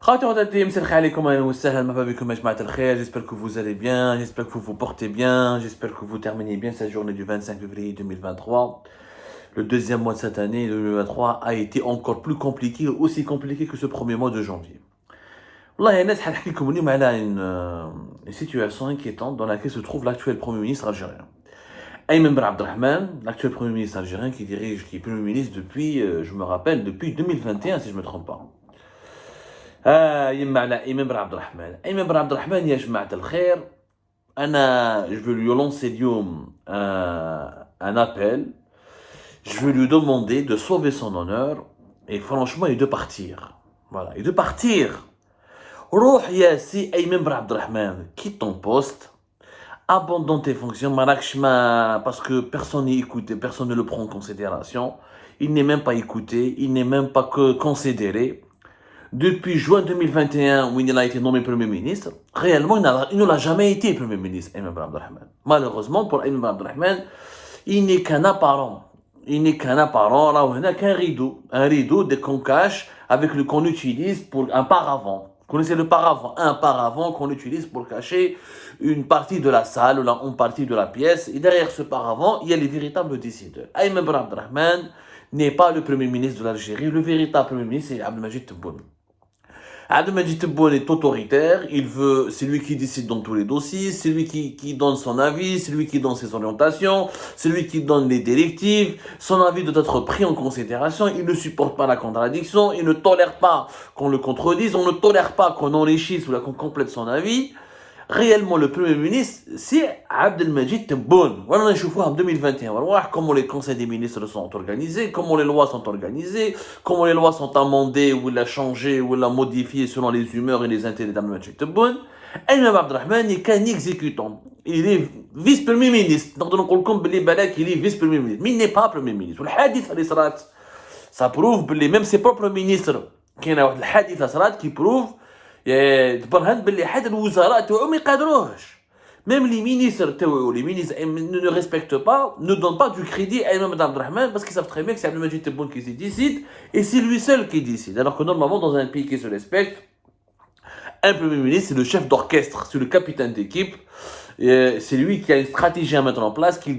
J'espère que vous allez bien, j'espère que vous vous portez bien, j'espère que vous terminez bien cette journée du 25 février 2023. Le deuxième mois de cette année, le 2023, a été encore plus compliqué, aussi compliqué que ce premier mois de janvier. والله الناس حنحكيلكم اليوم على une situation inquiétante dans laquelle se trouve l'actuel Premier ministre algérien. Ayman Ben Abdelrahman, l'actuel Premier ministre algérien qui est Premier ministre depuis, je me rappelle, depuis 2021 si je ne me trompe pas. يما على ايمن بن عبد الرحمن ايمن بن عبد الرحمن يا جماعه الخير je veux lui lancer اليوم un appel. Je veux lui demander de sauver son honneur et franchement et de partir. Voilà, et de partir. روح يا سي ايمن بن عبد الرحمن, quitte ton poste, abandonne tes fonctions, parce que personne n'est écouté, personne ne le prend en considération. Il n'est même pas écouté, il n'est même pas considéré. Depuis juin 2021, où il a été nommé Premier ministre, réellement, il ne l'a jamais été Premier ministre, Ayman Ben Abdelrahman. Malheureusement, pour Ayman Ben Abdelrahman, il n'est qu'un apparent. Il n'est qu'un apparent, là où il n'a qu'un rideau. Un rideau qu'on cache, qu'on utilise pour un paravent. Vous connaissez le paravent? Un paravent qu'on utilise pour cacher une partie de la salle, ou une partie de la pièce. Et derrière ce paravent, il y a les véritables décideurs. Ayman Ben Abdelrahman n'est pas le Premier ministre de l'Algérie. Le véritable Premier ministre, c'est Abdelmajid Tebboune. Abdelmajid Tebboune est autoritaire, c'est lui qui décide dans tous les dossiers, c'est lui qui donne son avis, c'est lui qui donne ses orientations, c'est lui qui donne les directives, son avis doit être pris en considération, il ne supporte pas la contradiction, il ne tolère pas qu'on le contredise, on ne tolère pas qu'on enrichisse ou qu'on complète son avis. Réellement, le Premier ministre, c'est Abdelmajid Tebboune. Voilà, on voit en 2021. On va voir comment les conseils des ministres sont organisés, comment les lois sont organisées, comment les lois sont amendées, ou changées, ou modifiées selon les humeurs et les intérêts d'Abdelmajid Tebboune. Ayman Abdelrahman n'est qu'un exécutant. Il est vice-premier ministre. Donc, on dit qu'il est vice-premier ministre. Mais il n'est pas premier ministre. Le hadith ça prouve, même ses propres ministres, qu'il y a un hadith qui prouve تبرهن باللي حتى الوزراء تاعو ما يقادروهش. Même les ministres ne respectent pas, ne donnent pas du crédit à Ayman Ben Abdelrahman parce qu'ils savent très bien que c'est Abdelmajid Tebboune qui décide et c'est lui seul qui décide. Alors que normalement, dans un pays qui se respecte, un Premier ministre, c'est le chef d'orchestre, c'est le capitaine d'équipe, c'est lui qui a une stratégie à mettre en place, qui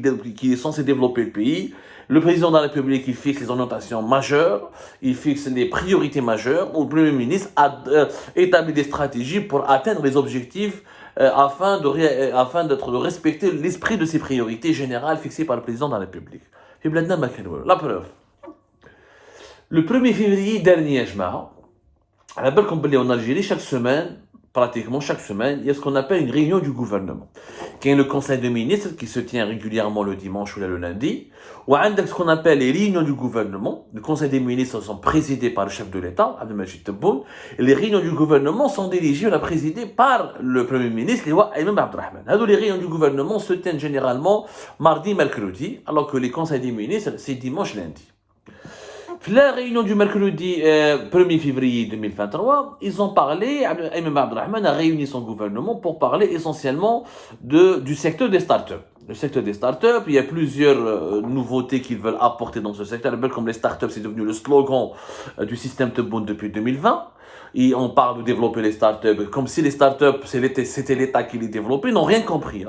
est censé développer le pays. Le président de la République, il fixe les orientations majeures, il fixe les priorités majeures, où le Premier ministre a établi des stratégies pour atteindre les objectifs afin de respecter l'esprit de ces priorités générales fixées par le président de la République. La preuve. Le 1er février dernier, à la belle compagnie en Algérie, pratiquement chaque semaine, il y a ce qu'on appelle une réunion du gouvernement, qui est le conseil des ministres qui se tient régulièrement le dimanche ou le lundi, ou ce qu'on appelle les réunions du gouvernement. Le conseil des ministres sont présidés par le chef de l'État, Abdelmajid Tebboune, et les réunions du gouvernement sont dirigées ou présidées par le premier ministre, Ayman Ben Abdelrahman. Les réunions du gouvernement se tiennent généralement mardi, mercredi, alors que les conseils des ministres, c'est dimanche, lundi. La réunion du mercredi 1er février 2023, ils ont parlé, Ayman Ben Abdelrahman a réuni son gouvernement pour parler essentiellement du secteur des startups. Le secteur des startups, il y a plusieurs nouveautés qu'ils veulent apporter dans ce secteur. Comme les startups, c'est devenu le slogan du système Tebboune depuis 2020. Et on parle de développer les startups comme si les startups, c'était l'État qui les développait. Ils n'ont rien compris.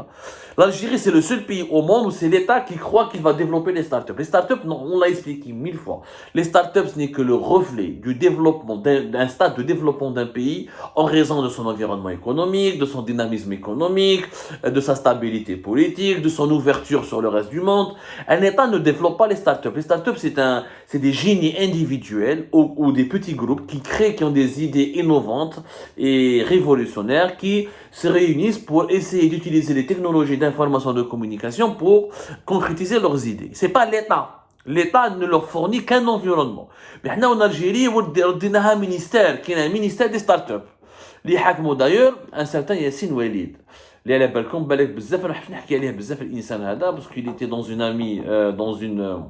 L'Algérie, c'est le seul pays au monde où c'est l'État qui croit qu'il va développer les startups. Les startups, non, on l'a expliqué 1000 fois. Les startups, ce n'est que le reflet du développement, d'un stade de développement d'un pays en raison de son environnement économique, de son dynamisme économique, de sa stabilité politique, de son ouverture sur le reste du monde. Un État ne développe pas les startups. Les startups, c'est des génies individuels ou des petits groupes qui ont des idées innovantes et révolutionnaires qui se réunissent pour essayer d'utiliser les technologies d'information et de communication pour concrétiser leurs idées. C'est pas l'État. L'État ne leur fournit qu'un environnement. Mais en Algérie, on a un ministère qui est un ministère des startups. اللي حاكمه d'ailleurs un certain Yassine Ouelid. اللي على بالكم بالك بزاف راح نحكي عليه بزاف الانسان هذا parce qu'il était dans une amie dans une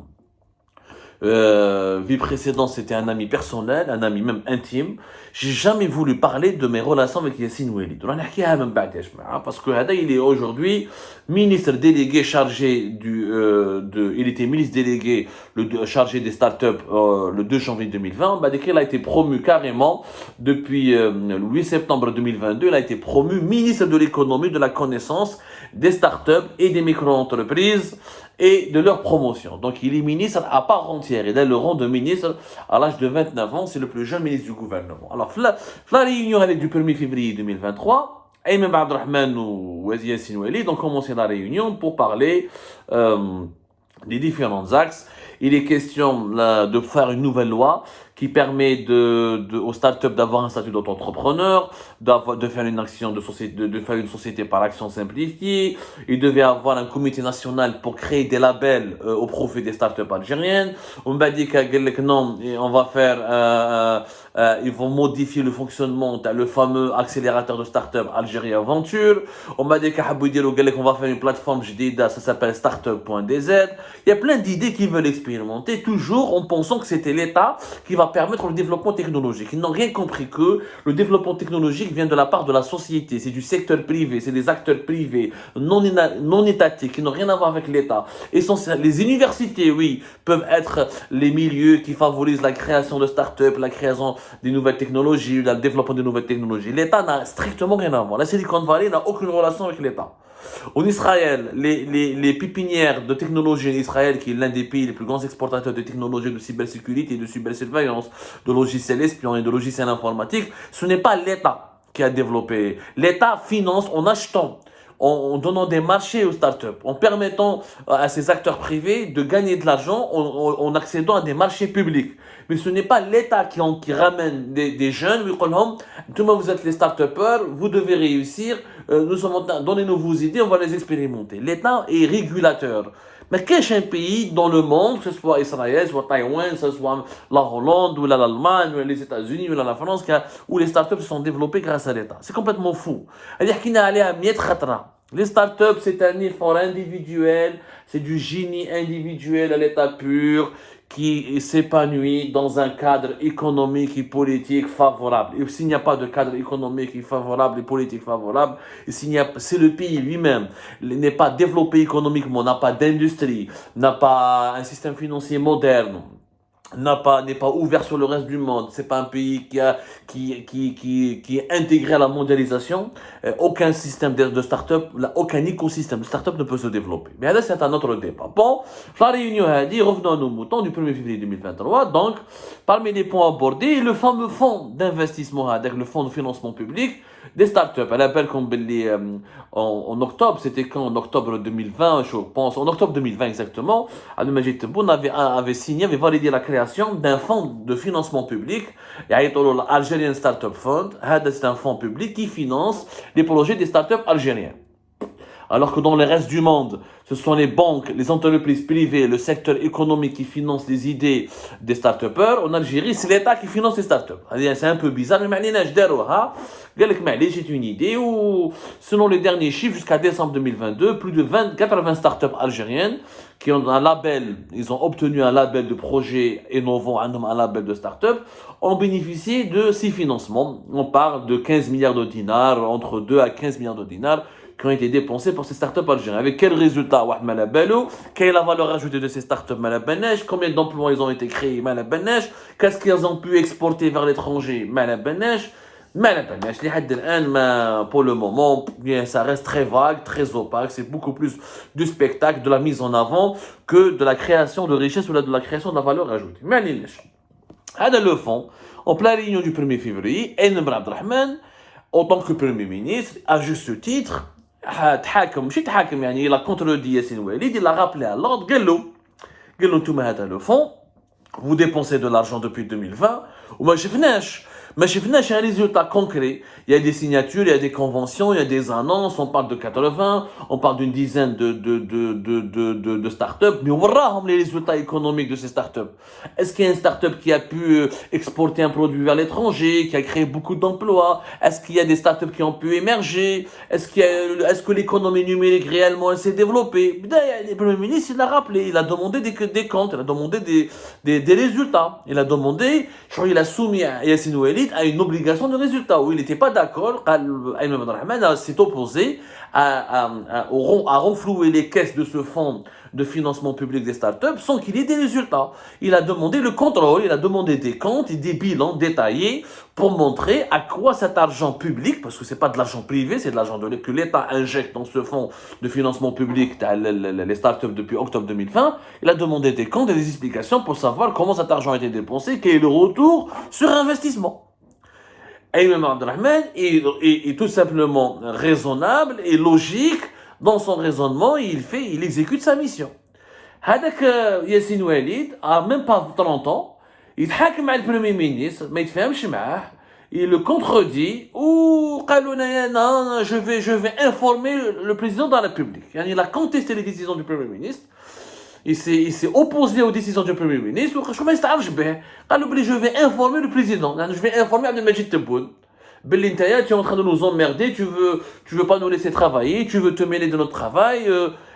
Vie précédente, c'était un ami personnel, un ami même intime. J'ai jamais voulu parler de mes relations avec Yassine Ouelid. Parce que Hada, il est aujourd'hui ministre délégué chargé il était ministre délégué chargé des startups le 2 janvier 2020. Dès qu'il a été promu carrément depuis le 8 septembre 2022, il a été promu ministre de l'économie, de la connaissance, des startups et des micro-entreprises et de leur promotion. Donc il est ministre à part entière. Il a le rang de ministre à l'âge de 29 ans. C'est le plus jeune ministre du gouvernement. Alors, la réunion elle est du 1er février 2023. Ayman Abdelrahman ou Yassine Ouelid ont commencé la réunion pour parler des différents axes. Il est question là, de faire une nouvelle loi qui permet aux startups d'avoir un statut d'auto-entrepreneur, de faire une action de société, de faire une société par action simplifiée. Il devait avoir un comité national pour créer des labels au profit des startups algériennes. On m'a dit que non, on va faire, ils vont modifier le fonctionnement, le fameux accélérateur de startups Algérie Aventure. On m'a dit qu'on va faire une plateforme jdida, ça s'appelle startup.dz. Il y a plein d'idées qui veulent expérimenter, toujours en pensant que c'était l'État qui va permettre le développement technologique. Ils n'ont rien compris que le développement technologique vient de la part de la société, c'est du secteur privé, c'est des acteurs privés, non étatiques, qui n'ont rien à voir avec l'État. Les universités, oui, peuvent être les milieux qui favorisent la création de start-up, la création des nouvelles technologies, le développement de nouvelles technologies. L'État n'a strictement rien à voir. La Silicon Valley n'a aucune relation avec l'État. En Israël, les pépinières de technologie en Israël, qui est l'un des pays les plus grands exportateurs de technologies de cybersécurité, de cybersurveillance, de logiciels espions et de logiciels informatiques, ce n'est pas l'État qui a développé. L'État finance en achetant, en donnant des marchés aux startups, en permettant à ces acteurs privés de gagner de l'argent en accédant à des marchés publics. Mais ce n'est pas l'État qui ramène des jeunes, vous êtes les start-upers, vous devez réussir, donnez-nous vos idées, on va les expérimenter. L'État est régulateur. Mais qu'est-ce qu'un pays dans le monde, que ce soit Israël, soit Taïwan, que ce soit la Hollande, ou l'Allemagne, ou les États-Unis, ou la France, où les startups se sont développées grâce à l'État. C'est complètement fou. C'est-à-dire qu'il n'a allé à Miet Khatra. Les startups, c'est un effort individuel, c'est du génie individuel à l'état pur, qui s'épanouit dans un cadre économique et politique favorable. Et s'il n'y a pas de cadre économique favorable et politique favorable, c'est le pays lui-même n'est pas développé économiquement, n'a pas d'industrie, n'a pas un système financier moderne, n'est pas ouvert sur le reste du monde, c'est pas un pays qui est intégré à la mondialisation, aucun système de start-up, aucun écosystème de start-up ne peut se développer. Mais là, c'est un autre débat. Bon, la réunion a dit, revenons à nos moutons du 1er février 2023, donc, parmi les points abordés, le fameux fonds d'investissement, avec le fonds de financement public des start-up. Elle appelle comme en octobre, c'était quand? En octobre 2020, je pense, en octobre 2020 exactement, Abdelmajid Tebboune avait signé, avait validé la création d'un fonds de financement public, l'Algerian Startup Fund. C'est un fonds public qui finance les projets des start-up algériens. Alors que dans le reste du monde, ce sont les banques, les entreprises privées, le secteur économique qui finance les idées des start-upers. En Algérie, c'est l'État qui finance les start-up. C'est un peu bizarre, mais c'est une idée où, selon les derniers chiffres, jusqu'à décembre 2022, plus de 80 start-up algériennes qui ont un label, ils ont obtenu un label de projet innovant, un label de start-up, ont bénéficié de ces financements. On parle de 15 milliards de dinars, entre 2 à 15 milliards de dinars, qui ont été dépensés pour ces startups algériennes. Avec quel résultat? Quelle est la valeur ajoutée de ces startups? Combien d'emplois ils ont été créés? Qu'est-ce qu'ils ont pu exporter vers l'étranger? Pour le moment, ça reste très vague, très opaque. C'est beaucoup plus du spectacle, de la mise en avant, que de la création de richesse ou de la création de la valeur ajoutée. Le fond, en pleine réunion du 1er février, Ayman Abdelrahman, en tant que Premier ministre, à juste titre, il a contredit Yassine Ouelid, il a rappelé à l'ordre, le fond, vous dépensez de l'argent depuis 2020, ou moi je Mais chez FNA, j'ai un résultat concret. Il y a des signatures, il y a des conventions, il y a des annonces. On parle de 80, on parle d'une dizaine de startups. Mais on verra les résultats économiques de ces startups. Est-ce qu'il y a une startup qui a pu exporter un produit vers l'étranger, qui a créé beaucoup d'emplois? Est-ce qu'il y a des startups qui ont pu émerger? Est-ce que l'économie numérique réellement s'est développée? Le Premier ministre, il a rappelé, il a demandé des comptes, il a demandé des résultats. Il a demandé, je crois qu'il a soumis à Yassine Ouelid à une obligation de résultat où il n'était pas d'accord. Ayman Abdelrahman s'est opposé à renflouer les caisses de ce fonds de financement public des startups sans qu'il y ait des résultats. Il a demandé le contrôle, il a demandé des comptes et des bilans détaillés pour montrer à quoi cet argent public, parce que c'est pas de l'argent privé, c'est de l'argent que l'État injecte dans ce fonds de financement public les startups depuis octobre 2020, il a demandé des comptes et des explications pour savoir comment cet argent a été dépensé, quel est le retour sur investissement. Ayman Abdelrahman est tout simplement raisonnable et logique dans son raisonnement, il exécute sa mission. هذاك ياسين وليد a même pas 30 ans, يتحاكم مع البريمير مينيستر ما يتفاهمش معاه, il le contredit ou قالوا لنا non, je vais informer le président de la République. يعني il a contesté les décisions du Premier ministre. Il s'est opposé aux décisions du Premier ministre. وشو ما يستعرفش به. قالوا بلي je vais informer le président. يعني je vais informer عبد المجيد تبون. Belli Ntaya, tu es en train de nous emmerder, tu veux pas nous laisser travailler, tu veux te mêler de notre travail.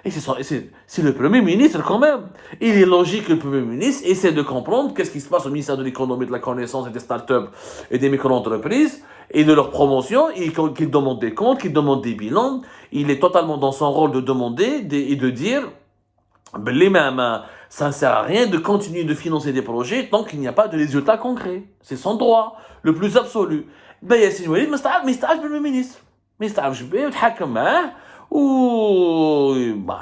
Et c'est le Premier ministre quand même. Il est logique que le Premier ministre essaie de comprendre qu'est-ce qui se passe au ministère de l'économie, de la connaissance et des startups et des micro-entreprises et de leur promotion, et qu'il demande des comptes, qu'il demande des bilans. Il est totalement dans son rôle de demander et de dire ça ne sert à rien de continuer de financer des projets tant qu'il n'y a pas de résultats concrets. C'est son droit, le plus absolu. Ben Yassine Ouelid ما يستعجبش بالبريمير مينيستر, ما يستعجبش به وتحاكم معاه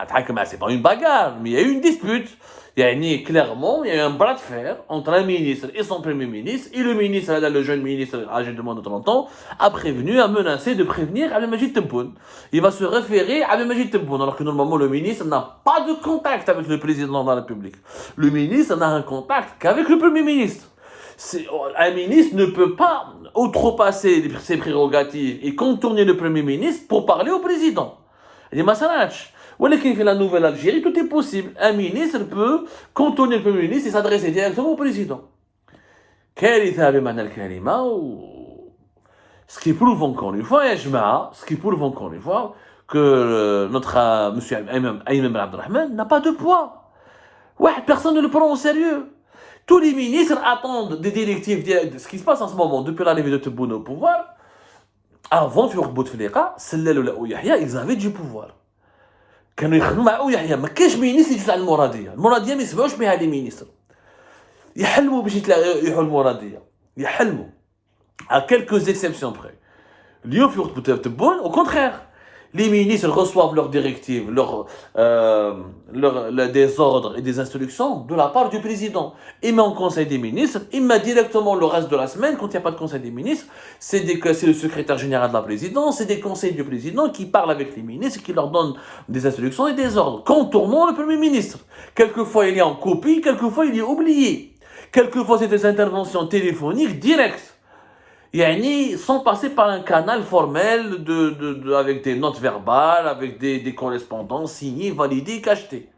تحاكم معاه, c'est pas une bagarre, mais il y a eu une dispute. يعني clairement, il y a eu un bras de fer entre un ministre et son premier ministre, et le ministre, le jeune ministre âgé de moins de 30 ans, a menacé de prévenir Abdelmajid Tebboune. Il va se référer à Abdelmajid Tebboune, alors que normalement le ministre n'a pas de contact avec le président de la République. Le ministre n'a un contact qu'avec le premier ministre. Un ministre ne peut pas outrepasser ses prérogatives et contourner le premier ministre pour parler au président. Il ما صارتش. ولكن في la nouvelle Algérie, tout est possible. Un ministre peut contourner le premier ministre et s'adresser directement au président. كارثة بمعنى الكلمة. Ce qui prouve encore une fois, que notre monsieur Ayman Abdelrahman n'a pas de poids. Personne ne le prend au sérieux. Tous les ministres attendent des directives. Ce qui se passe en ce moment, depuis l'arrivée de Tebboune au pouvoir, avant Fiouk Bouteflika, Sellal ou Yahya, ils avaient du pouvoir. كانوا يخدموا مع يحيى, ما كاينش مينيستر يجوز على المراديه ما يسمعوش بها لي مينيستر, يحلموا باش يحلوا المراديه, يحلموا à quelques exceptions près. اليوم في وقت تبون au contraire, les ministres reçoivent leurs directives, des ordres et des instructions de la part du président. Il met en conseil des ministres, il met directement le reste de la semaine, quand il n'y a pas de conseil des ministres, c'est le secrétaire général de la présidence, c'est des conseils du président qui parlent avec les ministres, qui leur donnent des instructions et des ordres, contournant le premier ministre. Quelquefois il est en copie, quelquefois il est oublié. Quelquefois c'est des interventions téléphoniques directes. Sans passer par un canal formel avec des notes verbales, avec des correspondances signées, validées, cachetées.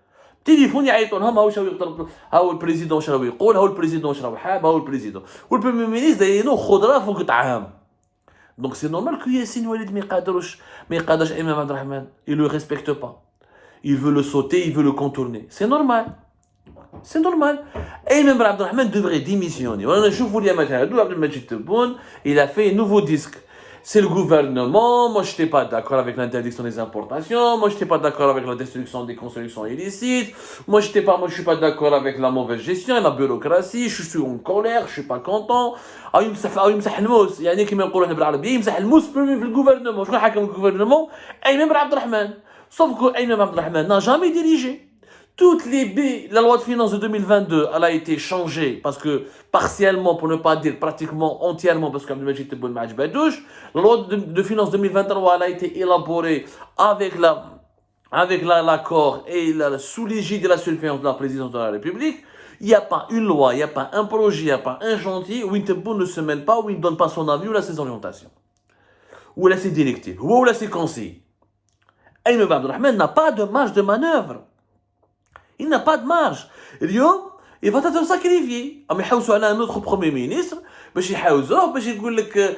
Téléphone, le président le président. Le premier ministre, donc c'est normal que Yassine Ouelid Ayman Abdelrahman, il ne le respecte pas. Il veut le sauter, il veut le contourner. C'est normal. C'est normal. Ayman Abdelrahman devrait démissionner. Il a fait un nouveau disque. C'est le gouvernement. Moi, je n'étais pas d'accord avec l'interdiction des importations. Moi, je n'étais pas d'accord avec la destruction des constructions illicites. Moi, je ne suis pas d'accord avec la mauvaise gestion et la bureaucratie. Je suis en colère, je ne suis pas content. يمسح الموس يعني كما نقولوا احنا بالعربيه يمسح الموس في الgouvernement. شكون حاكم الgouvernement? Ayman Abdelrahman. Sauf que Ayman Abdelrahman n'a jamais dirigé. La loi de finances de 2022, elle a été changée parce que partiellement, pour ne pas dire pratiquement entièrement, parce qu'Abdelmajid Tebboune ma ajbadouch. La loi de finances 2023, elle a été élaborée avec l'accord et sous l'égide de la surveillance de la présidence de la République. Il n'y a pas une loi, il n'y a pas un projet, il n'y a pas un chantier où Intebou ne se mêle pas, où il ne donne pas son avis ou là ses orientations. Ou là ses directives, ou là ses conseils. Ayman Ben Abdelrahman n'a pas de marge de manœuvre. Il n'a pas de marge. اليوم il va te sacrifier. Mais يحوسوا على un autre premier ministre باش يحوزوه باش يقول لك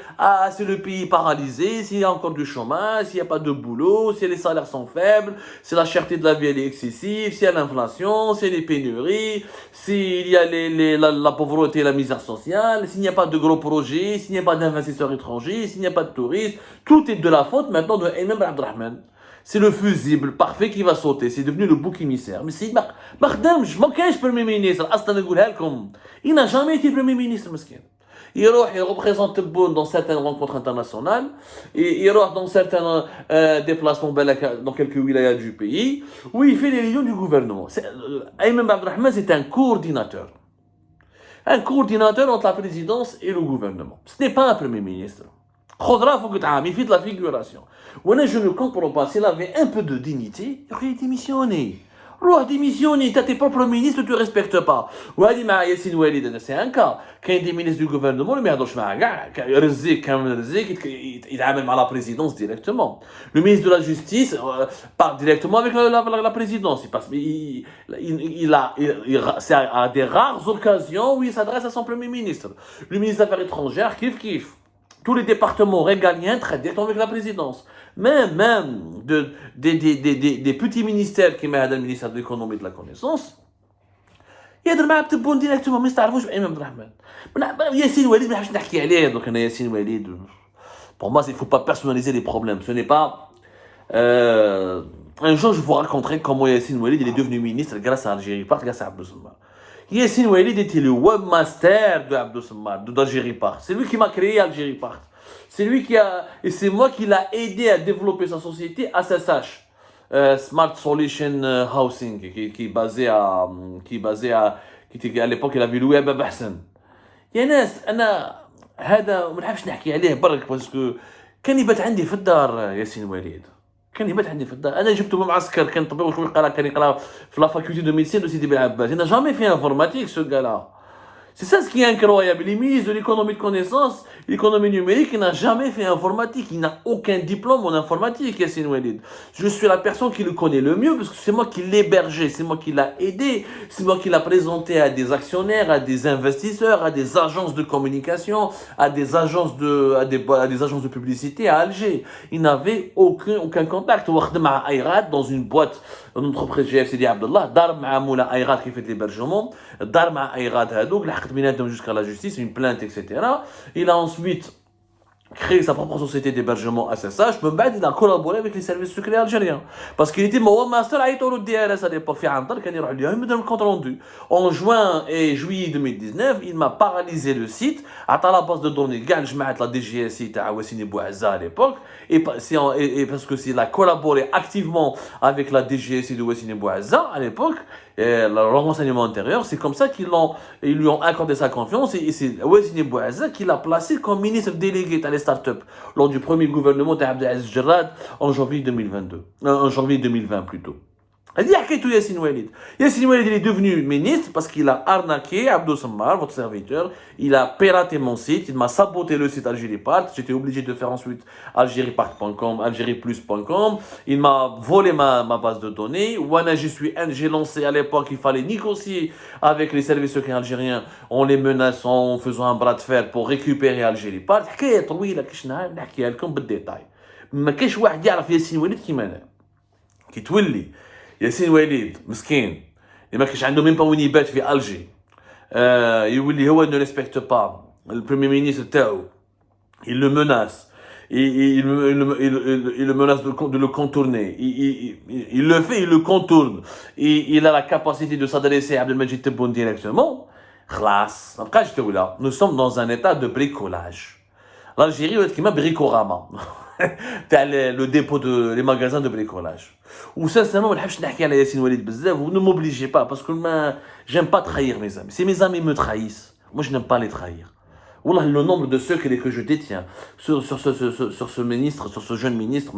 c'est le pays paralysé, s'il y a encore du chômage, s'il n'y a pas de boulot, si les salaires sont faibles, si la cherté de la vie elle est excessive, s'il y a l'inflation, s'il y a les pénuries, s'il y a la pauvreté et la misère sociale, s'il n'y a pas de gros projets, s'il n'y a pas d'investisseurs étrangers, s'il n'y a pas de touristes, tout est de la faute maintenant de Ayman Ben Abdelrahman. C'est le fusible parfait qui va sauter. C'est devenu le bouc émissaire. Mais c'est ما خدمش ما كانش بريمي مينيستر اصلا نقولها لكم. Il n'a jamais été premier ministre مسكين. Il représente Tebboune dans certaines rencontres internationales. Il dans certains déplacements dans quelques wilayas du pays où il fait les réunions du gouvernement. Ayman Ben Abdelrahman c'est un coordinateur. Un coordinateur entre la présidence et le gouvernement. Ce n'est pas un premier ministre. خضرا فوق تعام, il fait de la figuration. Je ne comprends pas, s'il avait un peu de dignité, il aurait démissionné. روح démissionner, t'as tes propres ministres, tu ne respectes pas. وهذه مع ياسين وليد, c'est un cas. كاين des ministres du gouvernement اللي ما يهضرش معاه كاع, رزيق كامل رزيق يتعامل مع la présidence directement. Le ministre de la justice parle directement avec la présidence. Il passe, c'est à des rares occasions où il s'adresse à son premier ministre. Le ministre des Affaires étrangères, kiff. Tous les départements régaliens traitent directement avec la présidence. Même des petits ministères qui mettent le ministère de l'économie et de la connaissance. يهضر معاه بتبون ديريكتومون ما يستعرفوش بأيمن عبد الرحمن. ياسين وليد ما نحبش نحكي عليه دوك انا ياسين وليد. Pour moi, il ne faut pas personnaliser les problèmes. Ce n'est pas. Un jour, je vous raconterai comment Yassine Ouelid il est devenu ministre grâce à Algérie, pas grâce à Abdou Semmar. Yassine Ouelid était le webmaster de Abdou Semmar, d'Algérie Part. C'est lui qui m'a créé Algérie Part. C'est lui qui a. Et c'est moi qui l'a aidé à développer sa société à SSH. Smart Solution Housing, qui est basé à. Qui à l'époque, il avait loué à Bab Hassan. يا ناس انا هذا ما نحبش نحكي عليه برك باسكو كان يبات عندي في الدار ياسين وليد. كان يبات عندي في الدار. انا جبته من معسكر كان طبيب وشوي كان يقرا في لا فاكولتي دو ميديسين دو سيدي بالعباس. Il n'a jamais fait informatique ce gars-là. C'est ça ce qui est incroyable. Il est ministre de l'économie de connaissance, l'économie numérique, il n'a jamais fait informatique. Il n'a aucun diplôme en informatique, Yassine Ouelid. Je suis la personne qui le connaît le mieux parce que c'est moi qui l'ai hébergé, c'est moi qui l'a aidé, c'est moi qui l'a présenté à des actionnaires, à des investisseurs, à des agences de communication, à des agences de publicité à Alger. Il n'avait aucun contact. Dans une boîte, une entreprise GFCD Abdallah, dar ma moula Ayrad qui fait l'hébergement, dar ma Ayrad hadouk, jusqu'à la justice, une plainte, etc. Il a ensuite créé sa propre société d'hébergement à SSH, mais il a collaboré avec les services secrets algériens. Parce qu'il était mon master à le DRS à l'époque, il me compte rendu. En juin et juillet 2019, il m'a paralysé le site, à la base de données, je mets la DGSI à Wassini Bouazza à l'époque, et parce que s'il a collaboré activement avec la DGSI de Wassini Bouazza à l'époque, le renseignement intérieur, c'est comme ça qu'ils lui ont accordé sa confiance et c'est Wassini Bouazza qui l'a placé comme ministre délégué à les startups lors du premier gouvernement d'Abdelaziz Jarrad en janvier 2020 plutôt. Elle dit à Yassine Ouelid. Yassine Ouelid il est devenu ministre parce qu'il a arnaqué Abdou Semmar, votre serviteur. Il a piraté mon site, il m'a saboté le site Algérie Part. J'étais obligé de faire ensuite algériepart.com, algérieplus.com. Il m'a volé ma base de données. J'ai lancé à l'époque, il fallait négocier avec les services secrets algériens en les menaçant, en faisant un bras de fer pour récupérer Algérie Part. حكاية طويلة كاش نهار نحكيها لكم بالديتاي. ما كاش واحد يعرف ياسين وليد كيما انا. كي تولي ياسين وليد مسكين اللي ما كانش عنده ميم با وين يبات في الجي يولي هو ne respecte pas le premier ministre تاعو il le menace il le menace de le contourner il le fait il le contourne il a la capacité de s'adresser à Abdelmajid Tebboune directement خلاص ما بقاش دولة. Nous sommes dans un état de bricolage. L'Algérie est كيما بريكورama le dépôt les magasins de bricolage. Ou sincèrement, je ne sais pas si Yassine Ouelid bzaf, vous ne m'obligez pas parce que j'aime pas trahir mes amis. Si mes amis me trahissent, moi je n'aime pas les trahir. Wallah, le nombre de secrets que je détiens sur ce ministre, sur ce jeune ministre,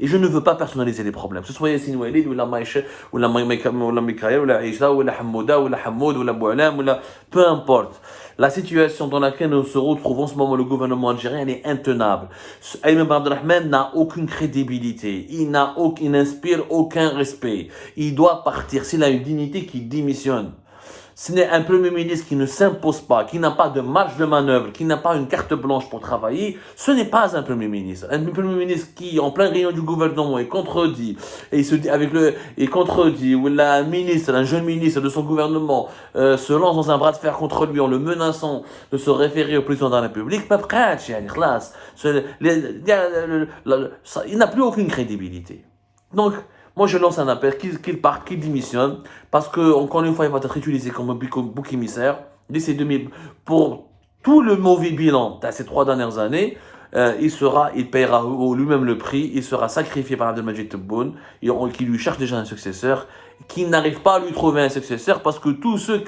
et je ne veux pas personnaliser les problèmes. Que ce soit Yassine Ouelid, ou la Maïcha, ou la Mikaël, ou la Aïcha, ou la Hamouda, ou la Hamoud, ou la Boualam, ou la... Peu importe. La situation dans laquelle nous se retrouvons en ce moment, le gouvernement algérien, elle est intenable. Ayman Ben Abdelrahman n'a aucune crédibilité. Il n'inspire aucun respect. Il doit partir. S'il a une dignité, qu'il démissionne. Ce n'est un Premier ministre qui ne s'impose pas, qui n'a pas de marge de manœuvre, qui n'a pas une carte blanche pour travailler. Ce n'est pas un Premier ministre. Un Premier ministre qui, en plein réunion du gouvernement, est contredit, et il se dit est contredit, ou un ministre, un jeune ministre de son gouvernement, se lance dans un bras de fer contre lui en le menaçant de se référer au président de la République, il n'a plus aucune crédibilité. Donc, moi, je lance un appel, qu'il parte, qu'il démissionne, parce que, encore une fois, il va être utilisé comme un bouc émissaire. Pour tout le mauvais bilan de ces 3 dernières années, il paiera lui-même le prix, il sera sacrifié par Abdelmadjid Tebboune, qui lui cherche déjà un successeur, qui n'arrive pas à lui trouver un successeur, parce que tous ceux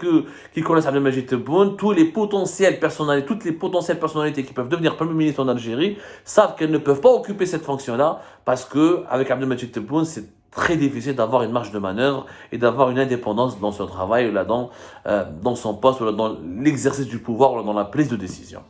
qui connaissent Abdelmadjid Tebboune, toutes les potentielles personnalités qui peuvent devenir Premier ministre en Algérie, savent qu'elles ne peuvent pas occuper cette fonction-là, parce que avec Abdelmadjid Tebboune, c'est très difficile d'avoir une marge de manœuvre et d'avoir une indépendance dans son travail, dans son poste, dans l'exercice du pouvoir, dans la prise de décision.